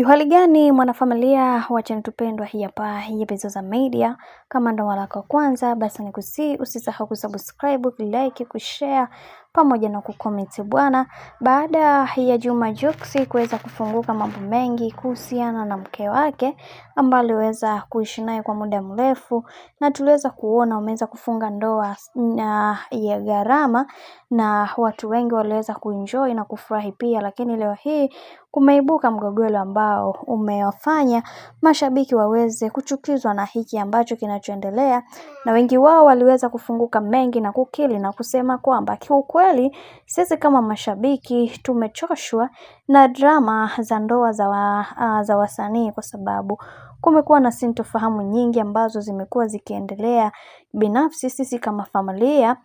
Hali gani mwanafamilia wa channel tupendwa hii hapa ya Bizoza Media. Kama ndo mara yako ya kwanza basi usisahau kusubscribe, kulike, kushare pamoja na kucomment bwana. Baada ya Juma Jux kuweza kufunguka mambo mengi kuhusiana na mke wake ambaye aliweza kuishi naye kwa muda mrefu, na tuliweza kuona umeweza kufunga ndoa ya gharama na watu wengi waliweza kuenjoy na kufurahi pia, lakini leo hii kumeibuka mgogoro ambao umewafanya mashabiki waweze kuchukizwa na hiki ambacho kinachoendelea, na wengi wao waliweza kufunguka mengi na kukili na kusema kwamba kiukweli sisi kama mashabiki tumechoshwa na drama za ndoa za wasanii, kwa sababu kumekuwa na sintofahamu nyingi ambazo zimekuwa zikiendelea. Binafsi sisi kama familia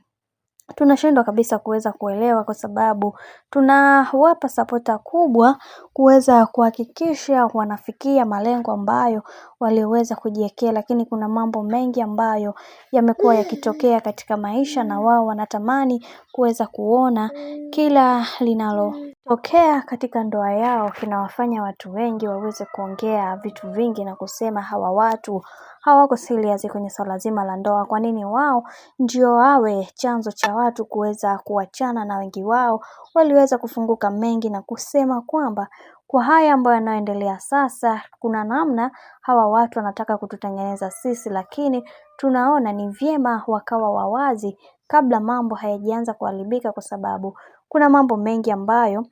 tunashindwa kabisa kuweza kuelewa, kwa sababu tunawapa sapota kubwa kuweza kuhakikisha wanafikia malengo ambayo waliweza kujiwekea, lakini kuna mambo mengi ambayo yamekuwa yakitokea katika maisha, na wao wanatamani kuweza kuona kila linalotokea katika ndoa yao kinawafanya watu wengi waweze kuongea vitu vingi na kusema hawa watu hawako serious kwenye swala zima la ndoa. Kwa nini wao ndio wawe chanzo cha watu kuweza kuachana? Na wengi wao waliweza kufunguka mengi na kusema kwamba kwa haya ambayo yanaendelea sasa, kuna namna hawa watu wanataka kututengeneza sisi, lakini tunaona ni vyema wakawa wawazi kabla mambo hayajaanza kuharibika, kwa sababu kuna mambo mengi ambayo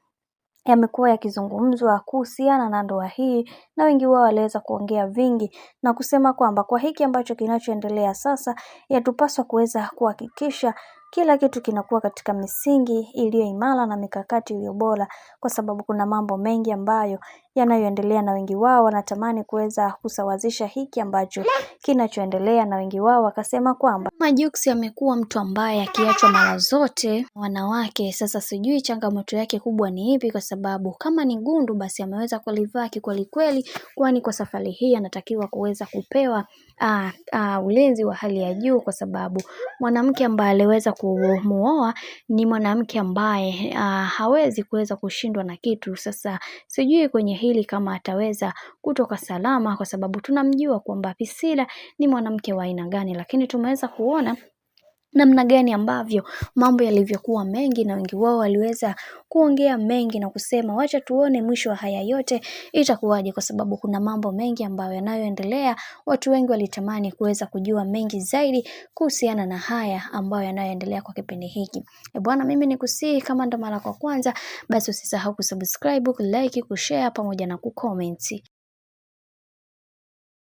yamekuwa yakizungumzwa kuhusiana na ndoa hii, na wengi wao waliweza kuongea vingi na kusema kwamba kwa hiki ambacho kinachoendelea sasa, yatupaswa kuweza kuhakikisha kila kitu kinakuwa katika misingi iliyo imara na mikakati iliyo bora, kwa sababu kuna mambo mengi ambayo yanayoendelea, na wengi wao wanatamani kuweza kusawazisha hiki ambacho kinachoendelea, na wengi wao wakasema kwamba Juma Jux amekuwa mtu ambaye akiachwa mara zote wanawake. Sasa sijui changamoto yake kubwa ni ipi, kwa sababu kama ni gundu basi ameweza kulivaa kweli kweli, kwani kwa safari hii anatakiwa kuweza kupewa ulinzi wa hali ya juu, kwa sababu mwanamke ambaye aliweza kumuoa ni mwanamke ambaye hawezi kuweza kushindwa na kitu. Sasa sijui kwenye hili kama ataweza kutoka salama, kwa sababu tunamjua kwamba Priscilla ni mwanamke wa aina gani, lakini tumeweza kuona namna gani ambavyo mambo yalivyokuwa mengi, na wengi wao waliweza kuongea mengi na kusema wacha tuone mwisho wa haya yote itakuwaje, kwa sababu kuna mambo mengi ambayo yanayoendelea. Watu wengi walitamani kuweza kujua mengi zaidi kuhusiana na haya ambayo yanayoendelea kwa kipindi hiki. Bwana, mimi nikusihi kama ndo mara kwa kwanza basi usisahau kusubscribe, kulike, kushare pamoja na kucomment.